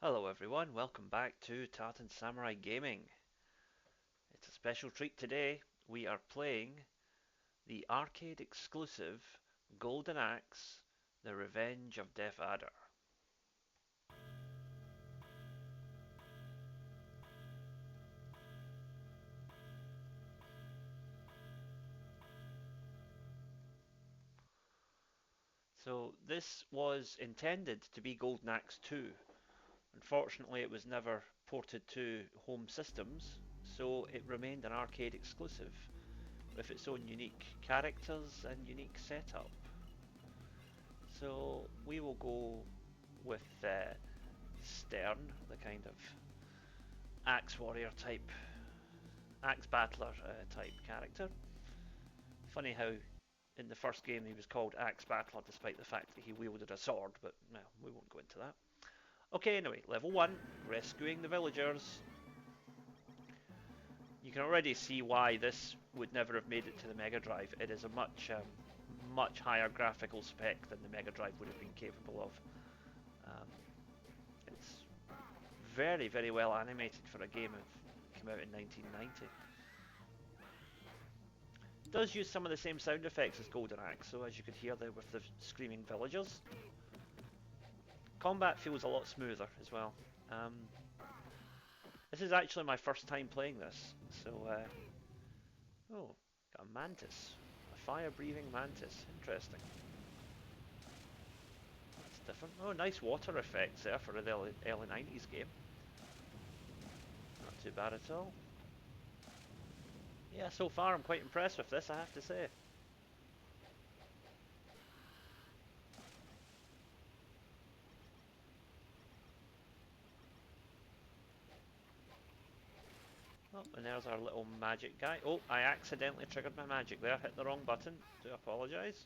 Hello everyone, welcome back to Tartan Samurai Gaming. It's a special treat today. We are playing the arcade exclusive Golden Axe, The Revenge of Death Adder. So this was intended to be Golden Axe 2. Unfortunately it was never ported to home systems, so it remained an arcade exclusive with its own unique characters and unique setup. So we will go with Stern, the kind of axe warrior type, axe battler type character. Funny how in the first game he was called Axe Battler despite the fact that he wielded a sword, but no, we won't go into that. Okay, anyway, level 1, rescuing the villagers. You can already see why this would never have made it to the Mega Drive. It is a much higher graphical spec than the Mega Drive would have been capable of. It's very well animated for a game that came out in 1990. It does use some of the same sound effects as Golden Axe, so as you could hear there with the screaming villagers. Combat feels a lot smoother as well. Um, this is actually my first time playing this, so oh, got a mantis, a fire-breathing mantis. Interesting. That's different. Oh, nice water effects there for an early 90s game. Not too bad at all. Yeah, so far I'm quite impressed with this, I have to say. Oh, and there's our little magic guy. Oh, I accidentally triggered my magic there. Hit the wrong button. Do apologise.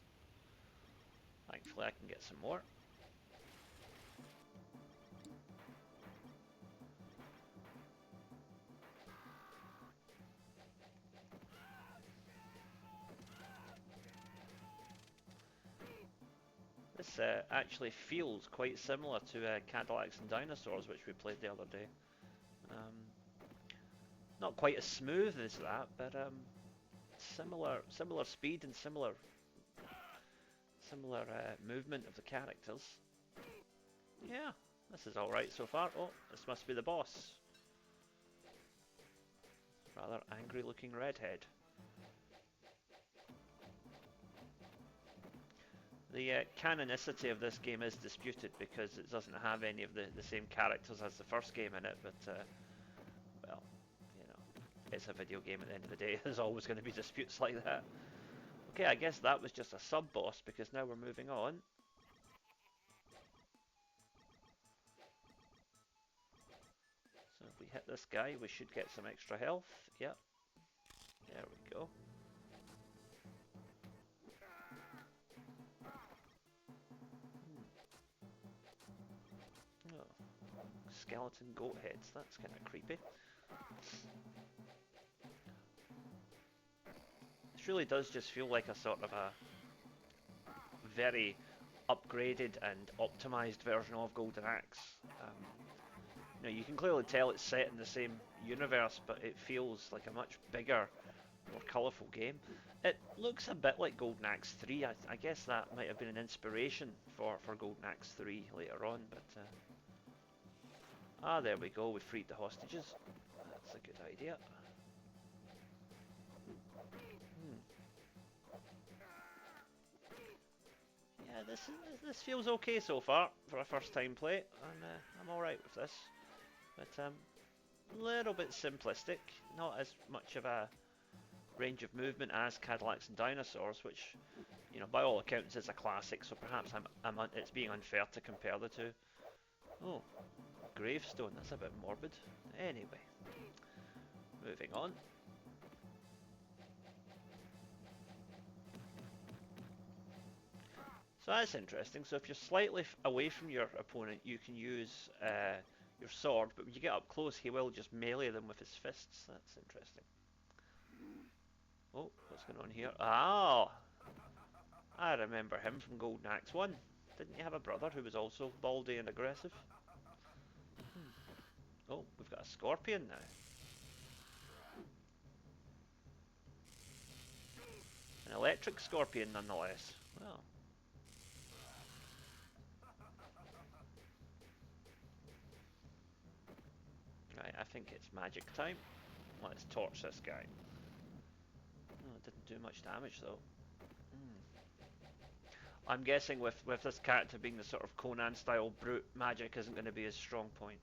Thankfully I can get some more. This actually feels quite similar to Cadillacs and Dinosaurs, which we played the other day. Um, not quite as smooth as that, but similar speed and similar movement of the characters. Yeah, this is all right so far. Oh, this must be the boss. Rather angry-looking redhead. The canonicity of this game is disputed because it doesn't have any of the same characters as the first game in it, but well, you know, it's a video game at the end of the day. There's always going to be disputes like that. Okay, I guess that was just a sub-boss because now we're moving on. So if we hit this guy, we should get some extra health. Yep, there we go. Oh, skeleton goat heads, that's kind of creepy. This really does just feel like a sort of a very upgraded and optimized version of Golden Axe. You can clearly tell it's set in the same universe, but it feels like a much bigger, more colourful game. It looks a bit like Golden Axe 3. I guess that might have been an inspiration for Golden Axe 3 later on, but there we go. We freed the hostages. That's a good idea. Yeah, this feels okay so far for a first time play, and I'm all right with this. But a little bit simplistic, not as much of a range of movement as Cadillacs and Dinosaurs, which, by all accounts is a classic. So perhaps it's being unfair to compare the two. Oh, gravestone. That's a bit morbid. Anyway, moving on. So that's interesting. So if you're slightly away from your opponent, you can use your sword, but when you get up close, he will just melee them with his fists. That's interesting. Oh, what's going on here? Oh, I remember him from Golden Axe 1. Didn't he have a brother who was also baldy and aggressive? Oh, we've got a scorpion now. An electric scorpion nonetheless. Well. Right, I think it's magic time. Let's torch this guy. Oh, it didn't do much damage though. I'm guessing with this character being the sort of Conan style brute, magic isn't going to be his strong point.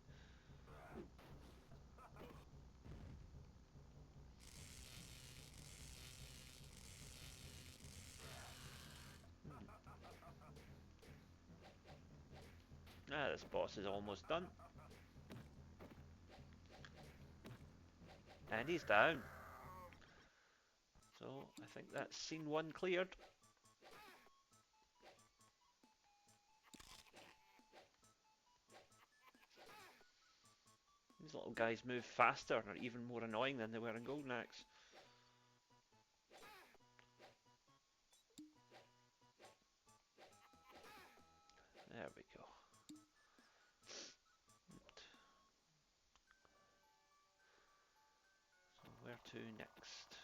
Ah, this boss is almost done. And he's down. So I think that's scene one cleared. These little guys move faster and are even more annoying than they were in Golden Axe. There we go. So where to next?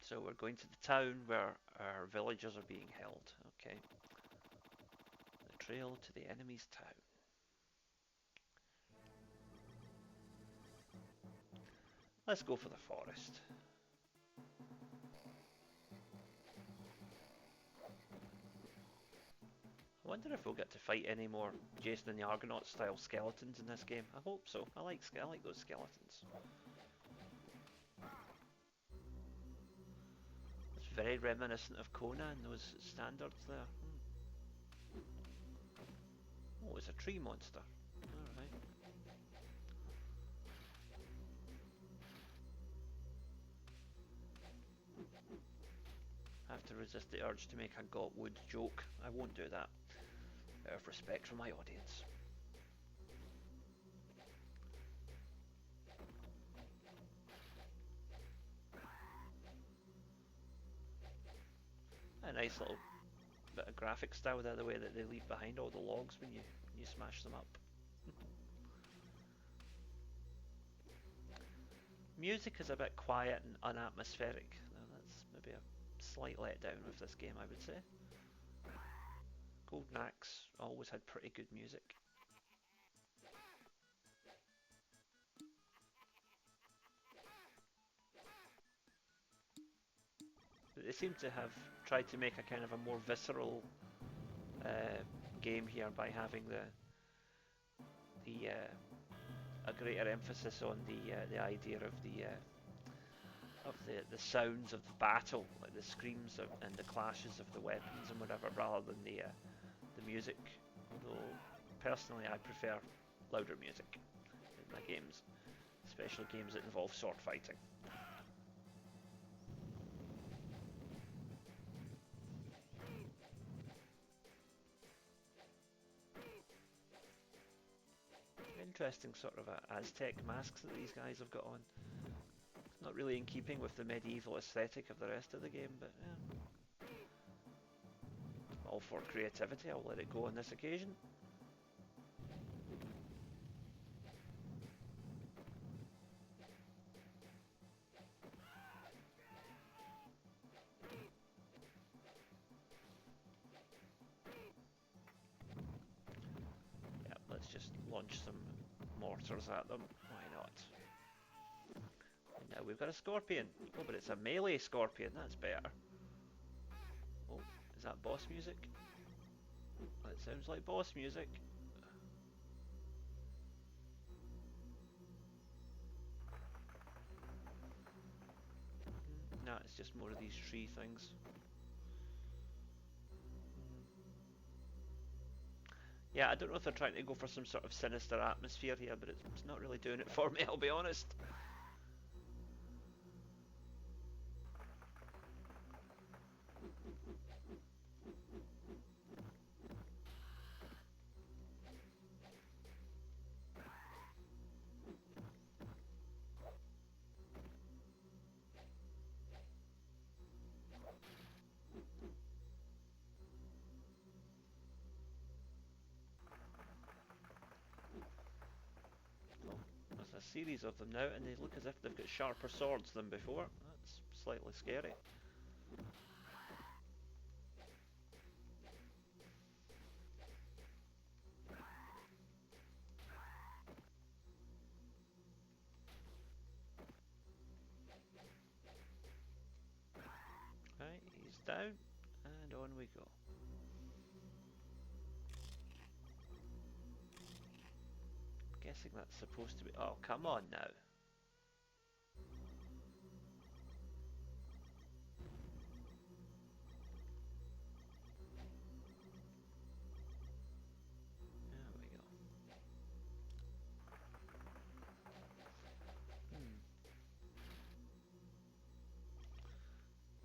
So we're going to the town where our villagers are being held. Okay. The trail to the enemy's town. Let's go for the forest. I wonder if we'll get to fight any more Jason and the Argonaut style skeletons in this game. I hope so. I like those skeletons. It's very reminiscent of Conan, those standards there. Oh, it's a tree monster. Alright. I have to resist the urge to make a got wood joke. I won't do that. Out of respect for my audience. A nice little bit of graphic style there, the way that they leave behind all the logs when you smash them up. Music is a bit quiet and unatmospheric. That's maybe a slight letdown with this game, I would say. Golden Axe always had pretty good music. But they seem to have tried to make a kind of a more visceral game here by having the a greater emphasis on the idea of the sounds of the battle, like the screams and the clashes of the weapons and whatever, rather than the music. Although personally, I prefer louder music in my games, especially games that involve sword fighting. Interesting sort of Aztec masks that these guys have got on. It's not really in keeping with the medieval aesthetic of the rest of the game, but yeah. All for creativity, I'll let it go on this occasion. Yeah, let's just launch some mortars at them. Why not? And now we've got a scorpion. Oh, but it's a melee scorpion. That's better. Oh, is that boss music? That sounds like boss music. No, it's just more of these tree things. Yeah, I don't know if they're trying to go for some sort of sinister atmosphere here, but it's not really doing it for me, I'll be honest. a series of them now, and they look as if they've got sharper swords than before. That's slightly scary. Right, he's down, and on we go. Guessing that's supposed to be... Oh, come on now. There we go.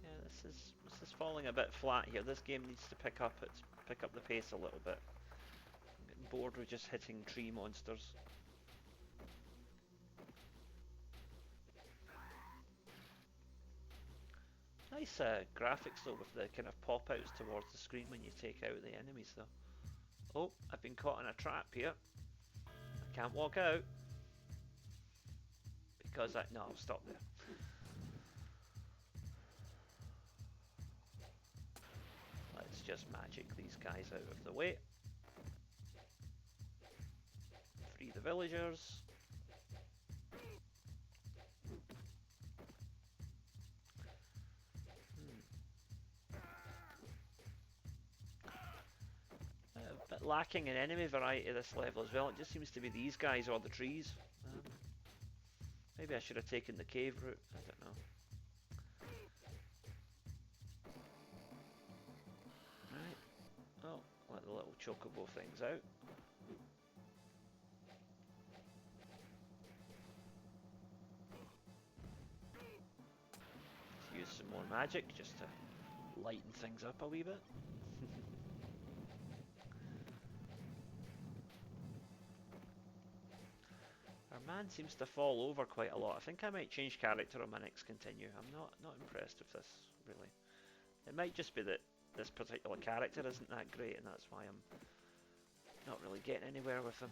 Yeah, this is falling a bit flat here. This game needs to pick up the pace a little bit. I'm getting bored with just hitting tree monsters. Nice graphics though, with the kind of pop outs towards the screen when you take out the enemies though. Oh, I've been caught in a trap here. I can't walk out because no, I'll stop there. Let's just magic these guys out of the way. Free the villagers. A bit lacking in enemy variety this level as well. It just seems to be these guys or the trees. Maybe I should have taken the cave route. I don't know. Right. Oh, let the little chocobo things out. Let's use some more magic just to lighten things up a wee bit. Our man seems to fall over quite a lot. I think I might change character on my next continue. I'm not impressed with this, really. It might just be that this particular character isn't that great, and that's why I'm not really getting anywhere with him.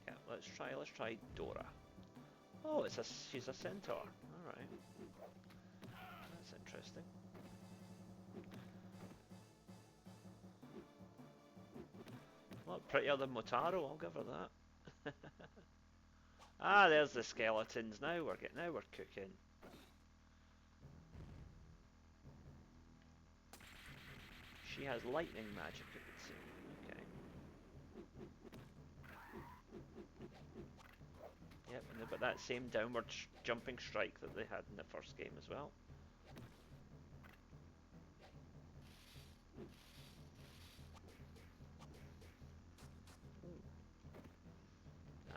Yeah, let's try Dora. Oh, she's a centaur. All right, that's interesting. A lot prettier than Motaro, I'll give her that. Ah, there's the skeletons. Now we're cooking. She has lightning magic, it would seem. Okay. Yep, and they've got that same downward jumping strike that they had in the first game as well. Ooh.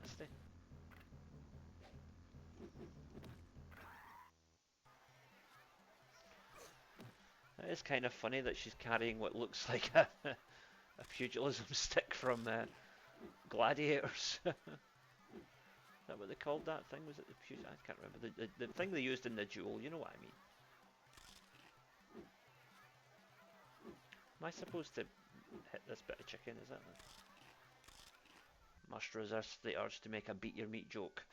Nasty. It is kind of funny that she's carrying what looks like a pugilism stick from Gladiators. Is that what they called that thing? Was it the I can't remember. The thing they used in the duel, you know what I mean. Am I supposed to hit this bit of chicken, is that it? Must resist the urge to make a beat your meat joke.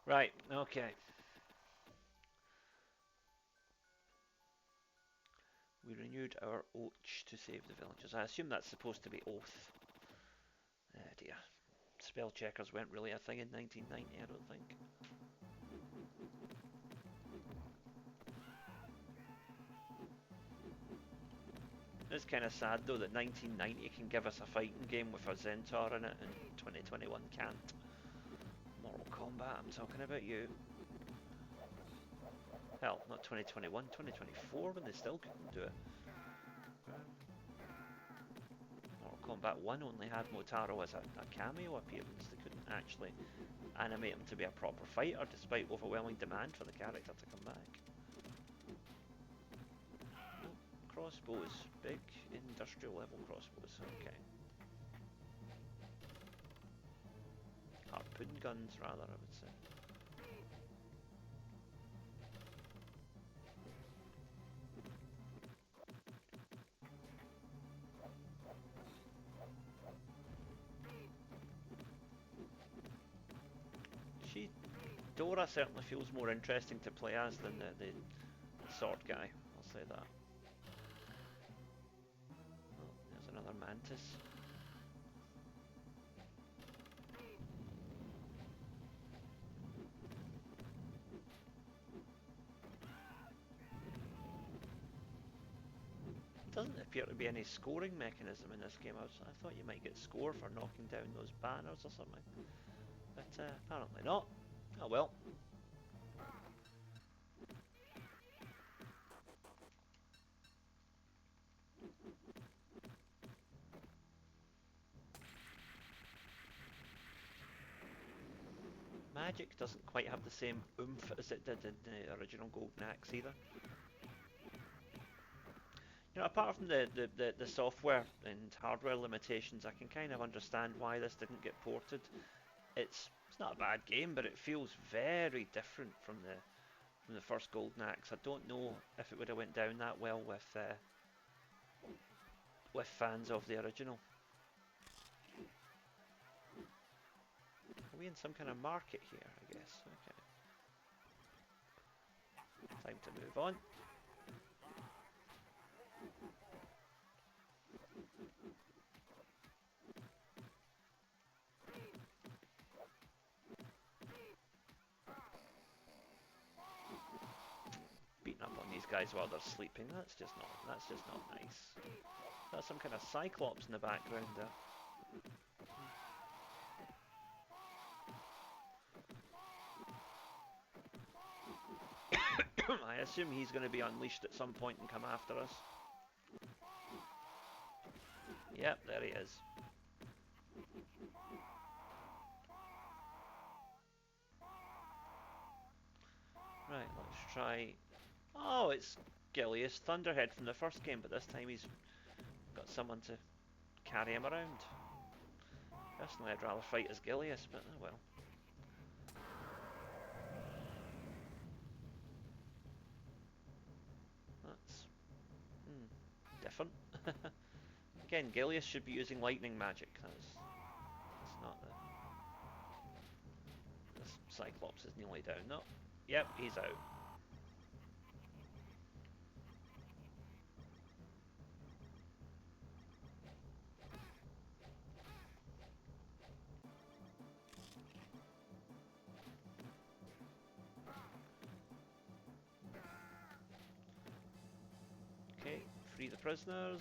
Right, okay. We renewed our oath to save the villagers. I assume that's supposed to be oath. Oh dear. Spell checkers weren't really a thing in 1990, I don't think. It's kind of sad though that 1990 can give us a fighting game with a Centaur in it and 2021 can't. Mortal Kombat, I'm talking about you. Hell, not 2021, 2024 when they still couldn't do it. Mortal Kombat 1 only had Motaro as a cameo appearance. They couldn't actually animate him to be a proper fighter despite overwhelming demand for the character to come back. Crossbows. Big industrial level crossbows. Okay. Harpoon guns, rather, I would say. Dora certainly feels more interesting to play as than the sword guy, I'll say that. Oh, there's another mantis. Doesn't appear to be any scoring mechanism in this game. I thought you might get score for knocking down those banners or something, but apparently not. Oh well. Magic doesn't quite have the same oomph as it did in the original Golden Axe either. You know, apart from the software and hardware limitations, I can kind of understand why this didn't get ported. It's not a bad game, but it feels very different from the first Golden Axe. I don't know if it would have went down that well with fans of the original. Are we in some kind of market here? I guess. Okay. Time to move on. Beating up on these guys while they're sleeping. That's just not nice. That's some kind of cyclops in the background there. I assume he's going to be unleashed at some point and come after us. Yep, there he is. Right, let's try... Oh, it's Gilius Thunderhead from the first game, but this time he's got someone to carry him around. Personally, I'd rather fight as Gilius, but oh well. That's different. Again, Gilius should be using lightning magic. That's not the... This Cyclops is nearly down. No. Yep, he's out. Okay, free the prisoners.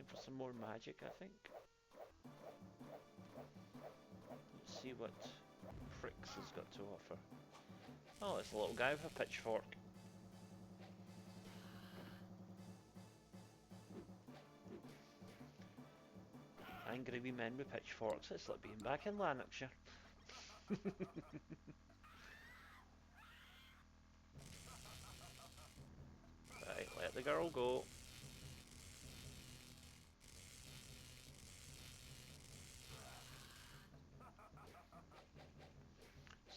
For some more magic, I think. Let's see what Pricks has got to offer. Oh, it's a little guy with a pitchfork. Angry wee men with pitchforks. It's like being back in Lanarkshire. Right, let the girl go.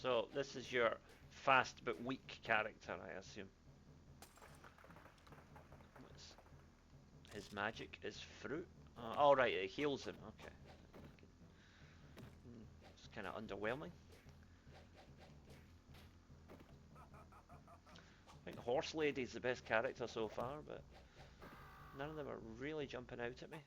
So, this is your fast but weak character, I assume. His magic is fruit? Oh, right, it heals him. Okay. It's kind of underwhelming. I think Horse Lady's the best character so far, but none of them are really jumping out at me.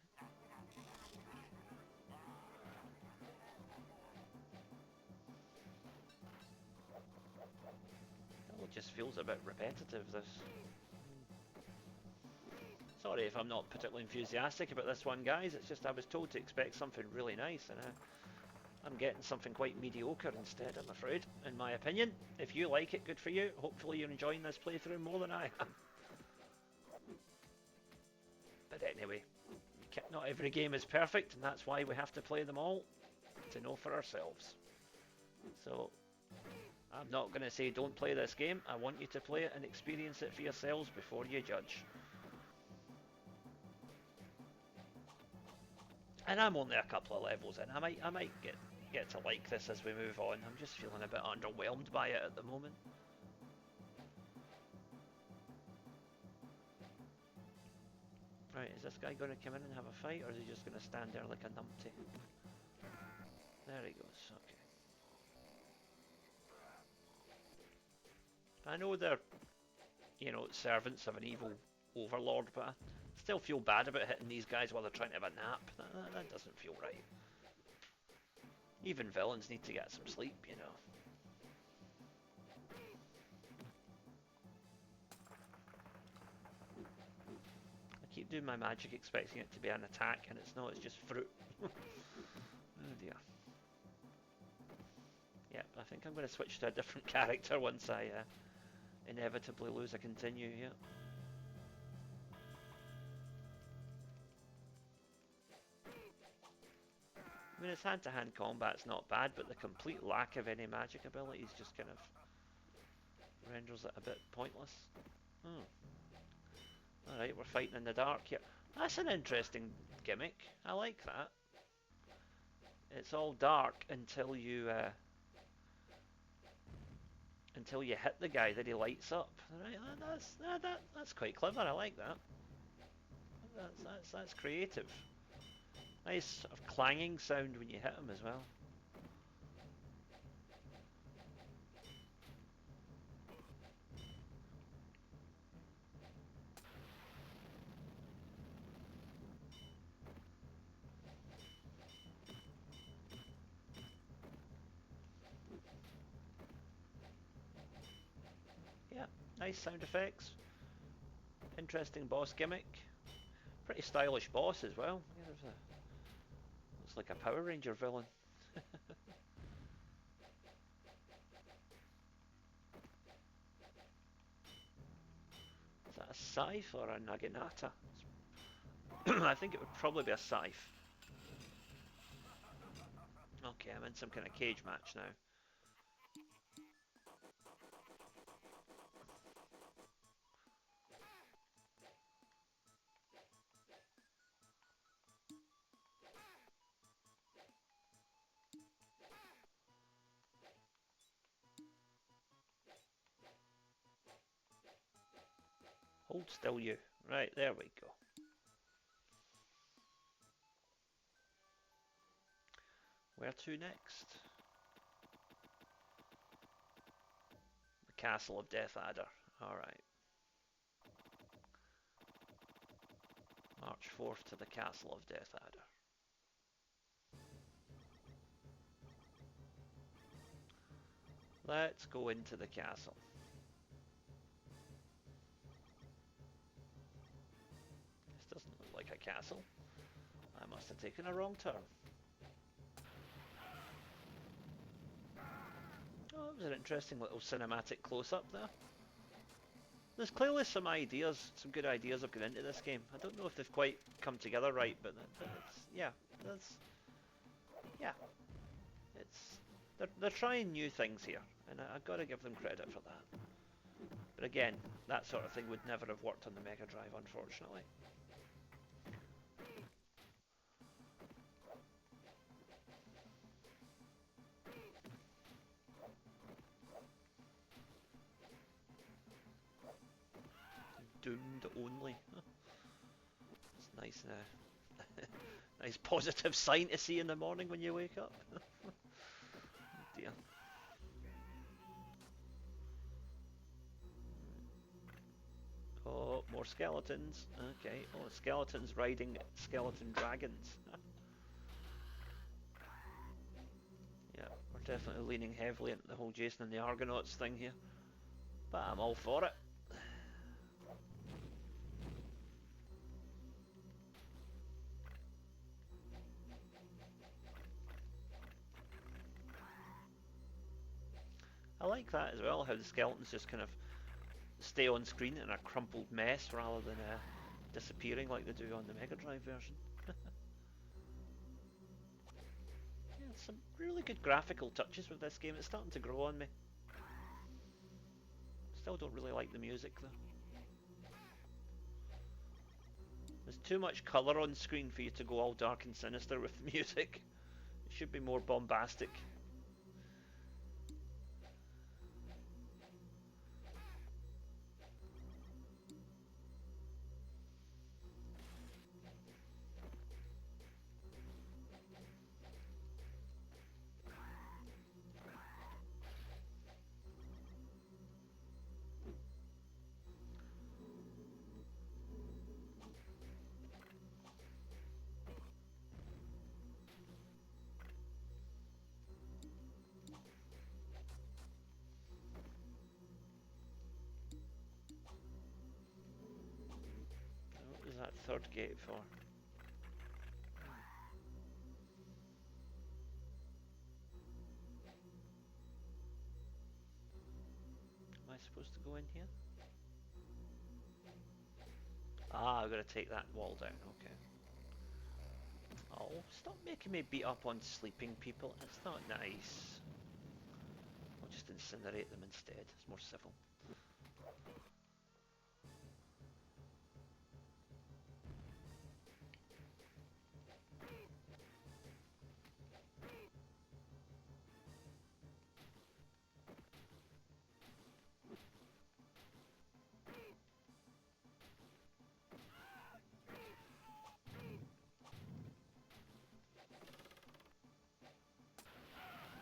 It just feels a bit repetitive, this. Sorry if I'm not particularly enthusiastic about this one, guys. It's just I was told to expect something really nice, and I'm getting something quite mediocre instead, I'm afraid, in my opinion. If you like it, good for you. Hopefully you're enjoying this playthrough more than I am. But anyway, you Not every game is perfect, and that's why we have to play them all to know for ourselves. So I'm not going to say don't play this game. I want you to play it and experience it for yourselves before you judge. And I'm only a couple of levels in. I might get to like this as we move on. I'm just feeling a bit underwhelmed by it at the moment. Right, is this guy going to come in and have a fight, or is he just going to stand there like a numpty? There he goes, okay. I know they're, servants of an evil overlord, but I still feel bad about hitting these guys while they're trying to have a nap. That doesn't feel right. Even villains need to get some sleep, I keep doing my magic expecting it to be an attack, and it's not, it's just fruit. Oh dear. Yep, I think I'm going to switch to a different character once I inevitably lose a continue here. I mean, his hand-to-hand combat's not bad, but the complete lack of any magic abilities just kind of renders it a bit pointless. Hmm. Alright, we're fighting in the dark here. That's an interesting gimmick. I like that. It's all dark until you hit the guy that he lights up. Right, that's quite clever. I like that. That's creative. Nice sort of clanging sound when you hit him as well. Yeah, nice sound effects. Interesting boss gimmick. Pretty stylish boss as well. Yeah, looks like a Power Ranger villain. Is that a scythe or a naginata? I think it would probably be a scythe. Okay, I'm in some kind of cage match now. Hold still, you. Right, there we go. Where to next? The Castle of Death Adder. Alright. March 4th to the Castle of Death Adder. Let's go into the castle. This doesn't look like a castle. I must have taken a wrong turn. Oh, that was an interesting little cinematic close-up there. There's clearly some ideas, some good ideas have gone into this game. I don't know if they've quite come together right, but yeah, they're trying new things here, and I've got to give them credit for that. But again, that sort of thing would never have worked on the Mega Drive, unfortunately. Doomed only. It's nice, nice positive sign to see in the morning when you wake up. Oh dear. Oh, more skeletons. Okay. Oh, skeletons riding skeleton dragons. Yeah, we're definitely leaning heavily into the whole Jason and the Argonauts thing here. But I'm all for it. I like that as well, how the skeletons just kind of stay on screen in a crumpled mess rather than disappearing like they do on the Mega Drive version. some really good graphical touches with this game. It's starting to grow on me. Still don't really like the music though. There's too much colour on screen for you to go all dark and sinister with the music. It should be more bombastic. What was that third gate for? Am I supposed to go in here? Ah, I've got to take that wall down, okay. Oh, stop making me beat up on sleeping people. It's not nice. I'll just incinerate them instead. It's more civil.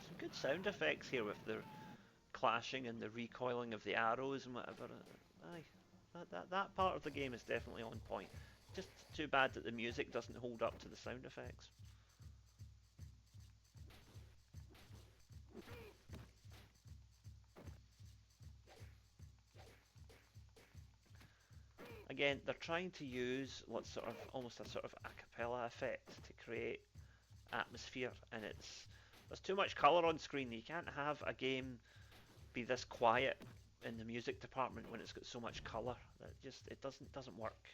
Some good sound effects here with the clashing and the recoiling of the arrows and whatever. Aye, that part of the game is definitely on point. Just too bad that the music doesn't hold up to the sound effects. Again, they're trying to use what's sort of almost a sort of a cappella effect to create atmosphere, and there's too much colour on screen. You can't have a game be this quiet in the music department when it's got so much colour. That just it doesn't work.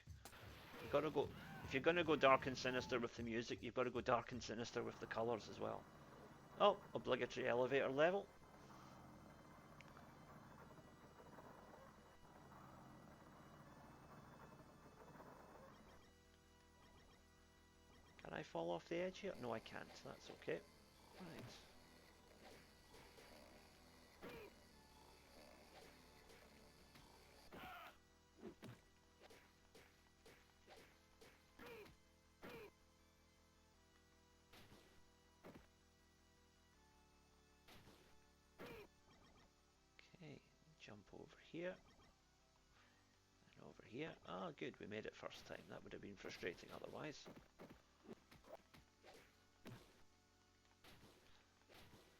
You've got to go if you're going to go dark and sinister with the music, you've got to go dark and sinister with the colours as well. Oh, obligatory elevator level. Can I fall off the edge here? No, I can't. That's okay. Right. Okay, jump over here. And over here. Ah, good, we made it first time. That would have been frustrating otherwise.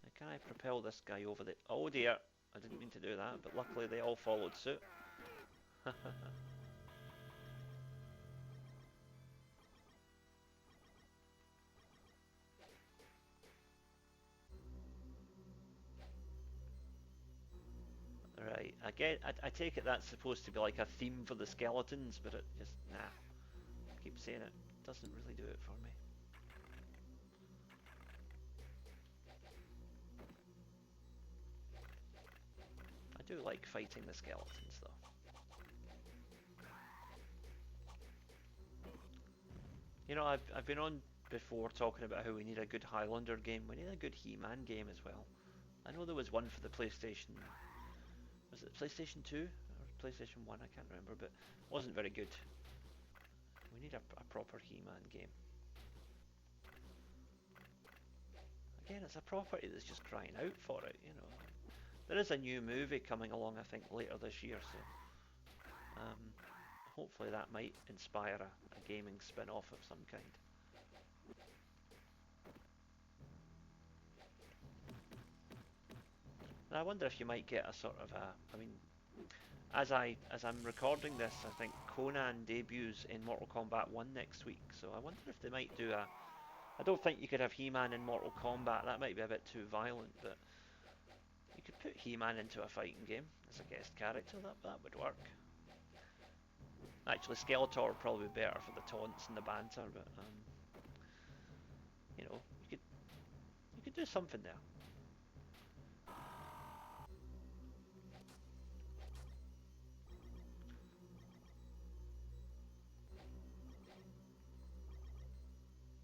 Now, can I propel this guy over the... Oh dear, I didn't mean to do that, but luckily they all followed suit. Right, again, I take it that's supposed to be like a theme for the skeletons, but it just, nah. I keep saying it, doesn't really do it for me. I do like fighting the skeletons though. You know, I've been on before talking about how we need a good Highlander game. We need a good He-Man game as well. I know there was one for the PlayStation. Was it PlayStation 2 or PlayStation 1? I can't remember, but it wasn't very good. We need a proper He-Man game. Again, it's a property that's just crying out for it, you know. There is a new movie coming along, I think, later this year, so hopefully that might inspire a gaming spin-off of some kind. And I wonder if you might get a sort of a, I mean, as I'm recording this, I think Conan debuts in Mortal Kombat 1 next week, so I wonder if they might do a... I don't think you could have He-Man in Mortal Kombat, that might be a bit too violent, but you could put He-Man into a fighting game as a guest character, that would work. Actually, Skeletor would probably be better for the taunts and the banter, but you know, you could do do something there.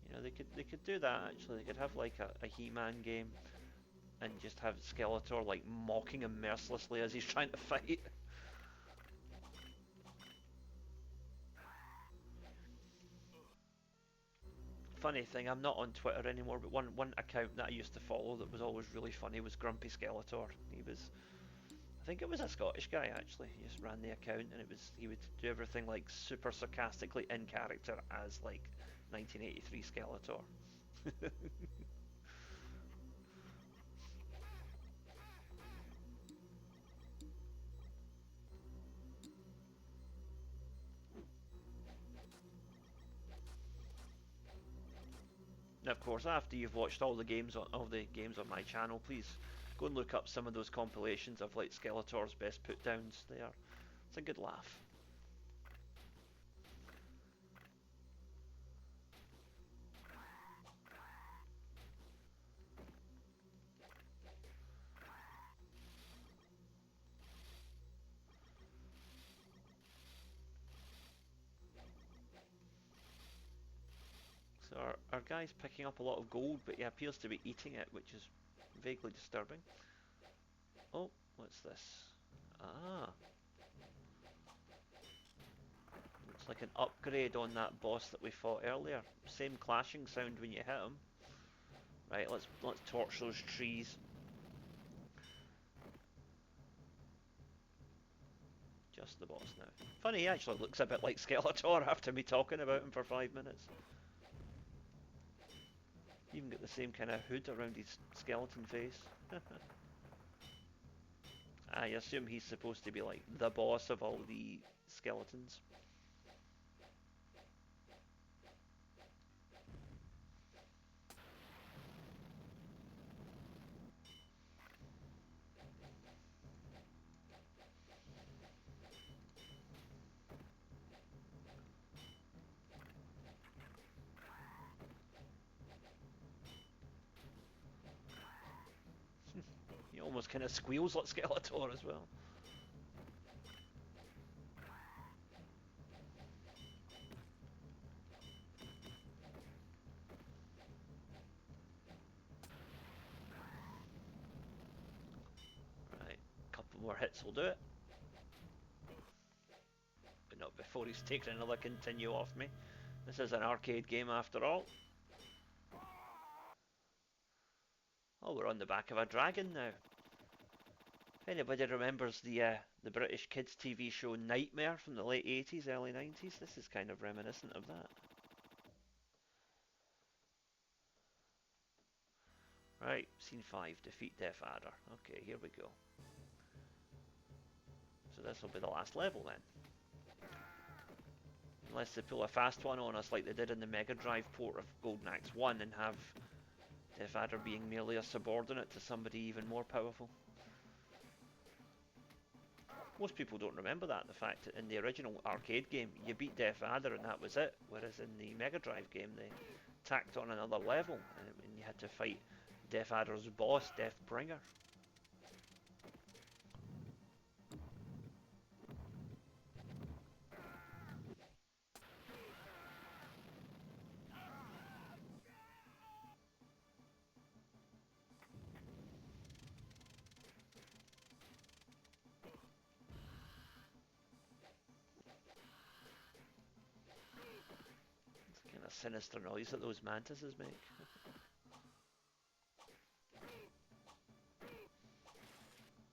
You know, they could do that actually. They could have like a He-Man game and just have Skeletor like mocking him mercilessly as he's trying to fight. Funny thing, I'm not on Twitter anymore, but one account that I used to follow that was always really funny was Grumpy Skeletor. He was, I think it was a Scottish guy actually. He just ran the account, and he would do everything like super sarcastically in character as like 1983 Skeletor. And of course, after you've watched all the games on my channel, please go and look up some of those compilations of like Skeletor's best put downs. It's a good laugh. So our guy's picking up a lot of gold, but he appears to be eating it, which is vaguely disturbing. Oh, what's this? Ah, looks like an upgrade on that boss that we fought earlier. Same clashing sound when you hit him. Right, let's torch those trees. Just the boss now. Funny, he actually looks a bit like Skeletor after me talking about him for 5 minutes. Even got the same kind of hood around his skeleton face. I assume he's supposed to be like the boss of all the skeletons. He almost kind of squeals like Skeletor as well. Right, a couple more hits will do it. But not before he's taken another continue off me. This is an arcade game after all. Oh, we're on the back of a dragon now. If anybody remembers the British kids TV show Nightmare from the late 80s, early 90s, this is kind of reminiscent of that. Right, scene 5, defeat Death Adder. Okay, here we go. So this will be the last level then. Unless they pull a fast one on us like they did in the Mega Drive port of Golden Axe 1 and have Death Adder being merely a subordinate to somebody even more powerful. Most people don't remember that, the fact that in the original arcade game you beat Death Adder and that was it, whereas in the Mega Drive game they tacked on another level and you had to fight Death Adder's boss, Deathbringer. It's kind of sinister noise that those mantises make.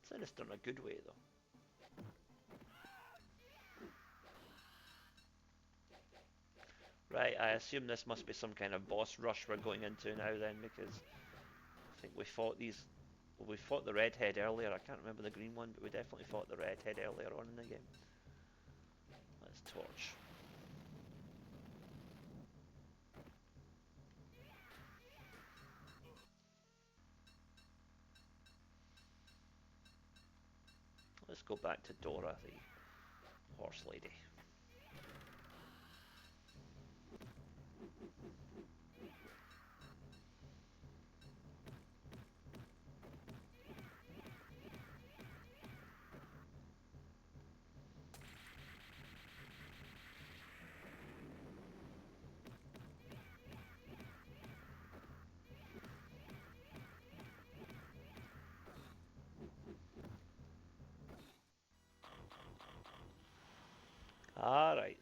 Sinister in a good way though. Right, I assume this must be some kind of boss rush we're going into now then, because I think we fought these. Well, we fought the redhead earlier. I can't remember the green one, but we definitely fought the redhead earlier on in the game. Let's torch. Let's go back to Dora, the horse lady.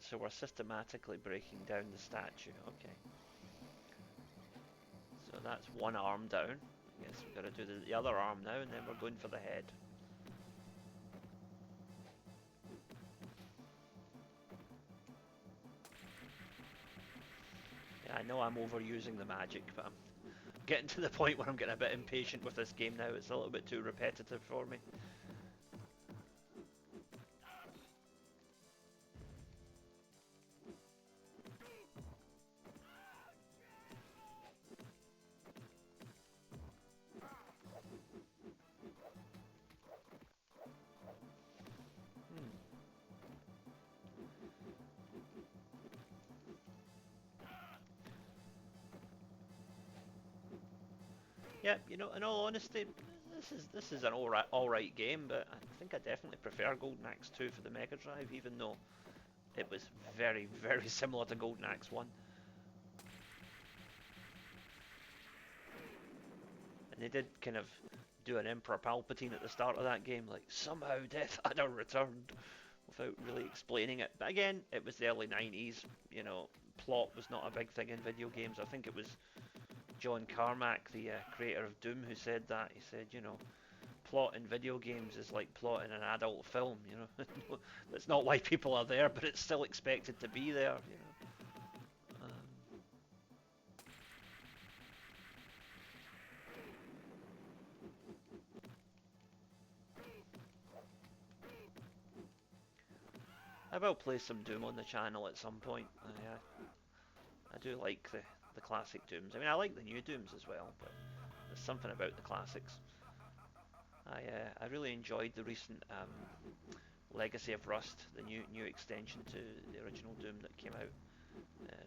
So we're systematically breaking down the statue. Okay. So that's one arm down. I guess we've got to do the other arm now, and then we're going for the head. Yeah, I know I'm overusing the magic, but I'm getting to the point where I'm getting a bit impatient with this game now. It's a little bit too repetitive for me. Hmm. Yeah, you know, in all honesty, this is an all right game, but I think I definitely prefer Golden Axe 2 for the Mega Drive, even though it was very, very similar to Golden Axe 1. And they did kind of do an Emperor Palpatine at the start of that game, like, somehow Death Adder returned, without really explaining it. But again, it was the early 90s, you know, plot was not a big thing in video games. I think it was John Carmack, the creator of Doom, who said that. He said, you know, plot in video games is like plot in an adult film, you know. That's not why people are there, but it's still expected to be there, you know. I will play some Doom on the channel at some point. I do like the classic Dooms. I mean, I like the new Dooms as well, but there's something about the classics. I really enjoyed the recent Legacy of Rust, the new extension to the original Doom that came out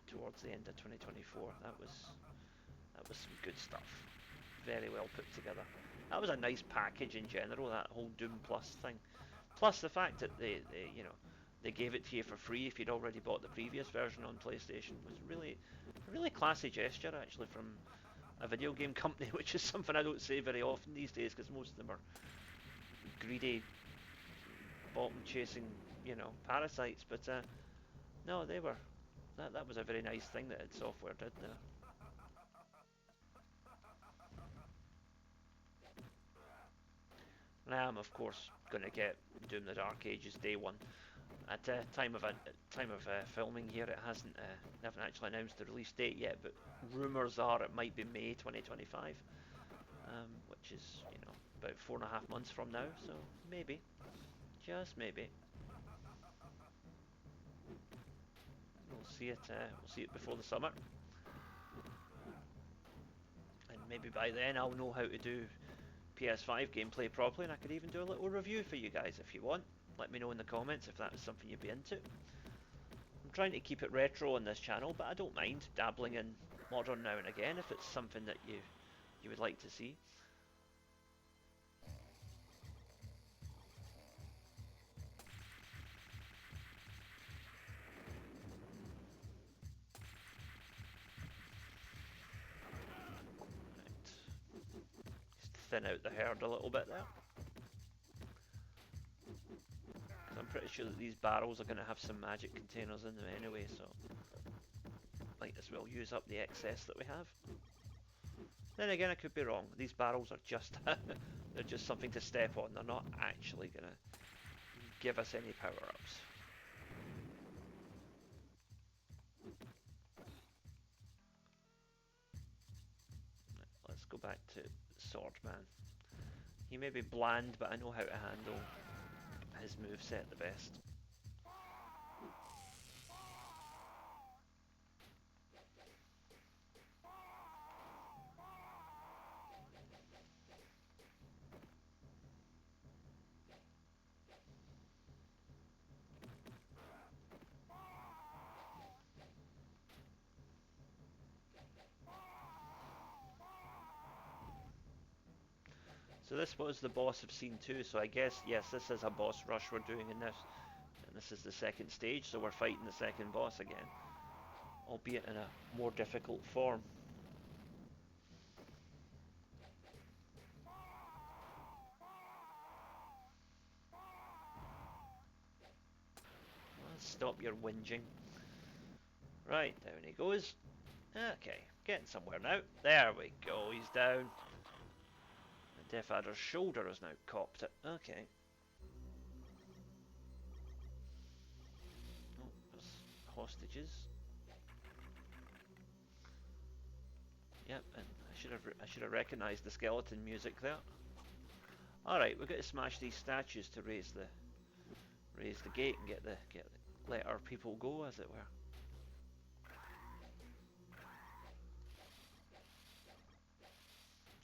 towards the end of 2024. That was some good stuff. Very well put together. That was a nice package in general. That whole Doom Plus thing. Plus the fact that they you know they gave it to you for free if you'd already bought the previous version on PlayStation was really a really classy gesture actually from a video game company, which is something I don't say very often these days because most of them are greedy, bottom chasing, you know, parasites. But no, they were. That was a very nice thing that id Software did there. And I am, of course, going to get Doom the Dark Ages day one. At time of filming here, it hasn't they haven't actually announced the release date yet, but rumours are it might be May 2025, which is about 4.5 months from now. So maybe, just maybe, we'll see it. We'll see it before the summer, and maybe by then I'll know how to do PS5 gameplay properly, and I could even do a little review for you guys if you want. Let me know in the comments if that is something you'd be into. I'm trying to keep it retro on this channel, but I don't mind dabbling in modern now and again if it's something that you would like to see. Right. Just thin out the herd a little bit there. Because I'm pretty sure that these barrels are going to have some magic containers in them anyway, so might as well use up the excess that we have. Then again, I could be wrong. These barrels are just they're just something to step on. They're not actually going to give us any power-ups. Let's go back to Swordman. He may be bland, but I know how to handle his moveset the best. So this was the boss of scene 2, so I guess, yes, this is a boss rush we're doing in this. And this is the second stage, so we're fighting the second boss again. Albeit in a more difficult form. Stop your whinging. Right, down he goes. Okay, getting somewhere now. There we go, he's down. The Death Adder's shoulder has now copped it. Okay. Oh, there's hostages. Yep, and I should have recognised the skeleton music there. All right, we've got to smash these statues to raise the gate and let our people go, as it were.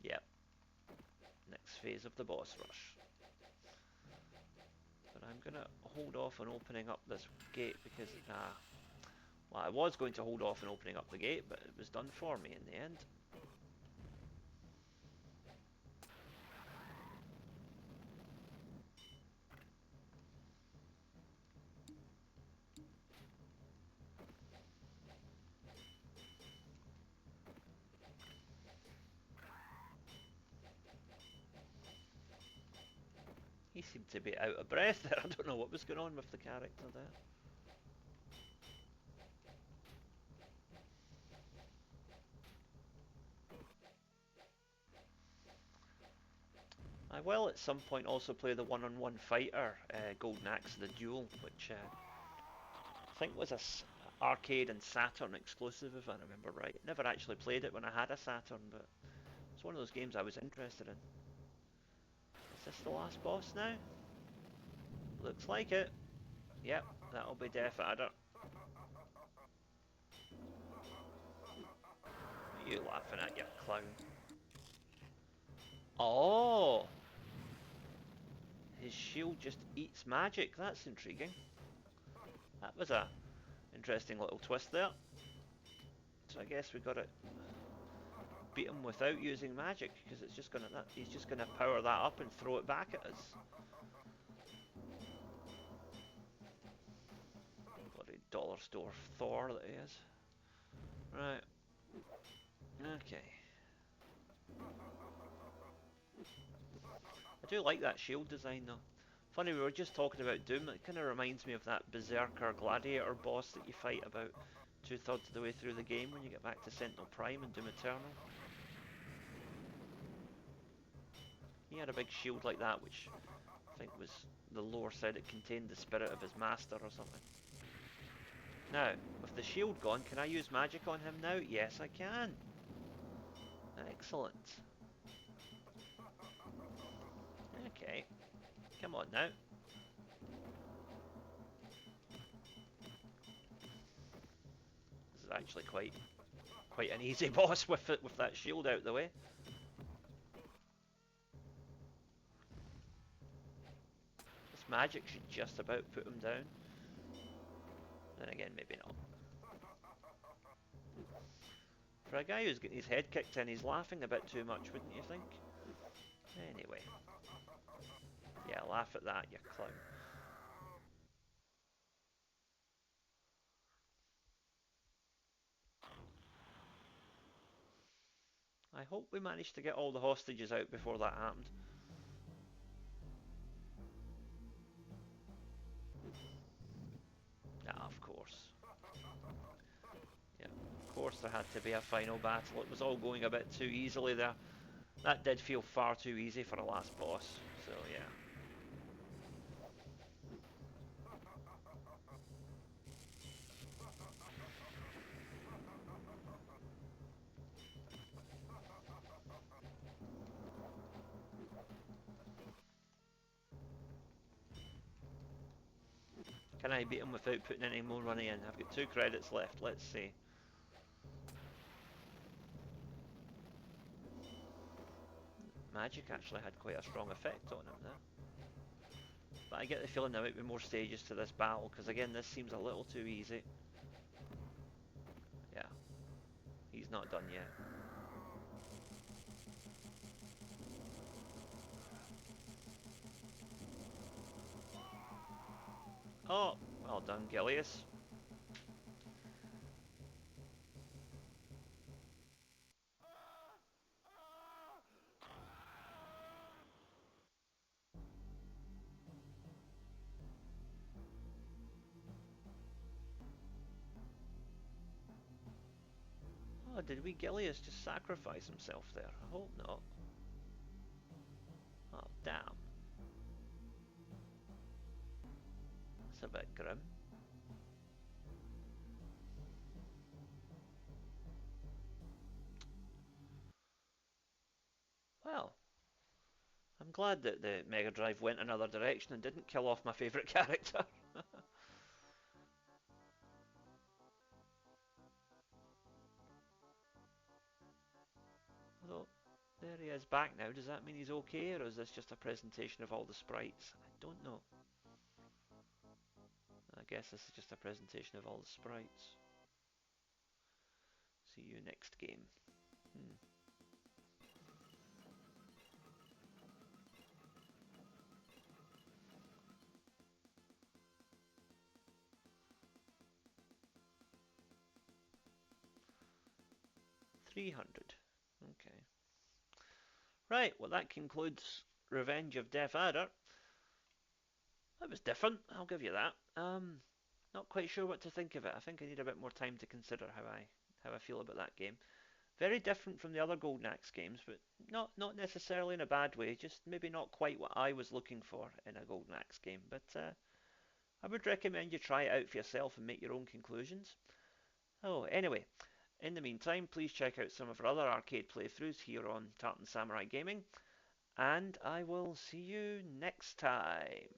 Yep. Next phase of the boss rush. But I'm gonna hold off on opening up this gate because well, I was going to hold off on opening up the gate, but it was done for me in the end. He seemed to be out of breath there. I don't know what was going on with the character there. I will at some point also play the one-on-one fighter, Golden Axe the Duel, which I think was a arcade and Saturn exclusive, if I remember right. Never actually played it when I had a Saturn, but it's one of those games I was interested in. Is this the last boss now? Looks like it. Yep, that'll be Death Adder. What are you laughing at, you clown? Oh! His shield just eats magic. That's intriguing. That was a interesting little twist there. So I guess we got to beat him without using magic, because it's just gonna he's just gonna power that up and throw it back at us. Bloody dollar store Thor that he is. Right. Okay. I do like that shield design though. Funny, we were just talking about Doom. It kind of reminds me of that Berserker Gladiator boss that you fight about 2/3 of the way through the game when you get back to Sentinel Prime and Doom Eternal. He had a big shield like that, which I think was the lore said it contained the spirit of his master or something. Now, with the shield gone, can I use magic on him now? Yes, I can. Excellent. Okay. Come on now. This is actually quite an easy boss with that shield out the way. This magic should just about put him down. Then again, maybe not. For a guy who's getting his head kicked in, he's laughing a bit too much, wouldn't you think? Anyway. Yeah, laugh at that, you clown. I hope we managed to get all the hostages out before that happened. Ah, of course. Yeah, of course there had to be a final battle. It was all going a bit too easily there. That did feel far too easy for a last boss, so yeah. Can I beat him without putting any more money in? I've got 2 credits left, let's see. Magic actually had quite a strong effect on him there. But I get the feeling there might be more stages to this battle, because again, this seems a little too easy. Yeah. He's not done yet. Oh, well done, Gilius. did wee Gilius just sacrifice himself there? I hope not. Oh, damn. That's a bit grim. Well, I'm glad that the Mega Drive went another direction and didn't kill off my favourite character. Although, there he is back now. Does that mean he's okay, or is this just a presentation of all the sprites? I don't know. I guess this is just a presentation of all the sprites. See you next game. Hmm. 300. Okay. Right, well that concludes Revenge of Death Adder. That was different, I'll give you that. Not quite sure what to think of it. I think I need a bit more time to consider how I feel about that game. Very different from the other Golden Axe games, but not necessarily in a bad way. Just maybe not quite what I was looking for in a Golden Axe game. But I would recommend you try it out for yourself and make your own conclusions. Oh, anyway, in the meantime, please check out some of our other arcade playthroughs here on Tartan Samurai Gaming, and I will see you next time.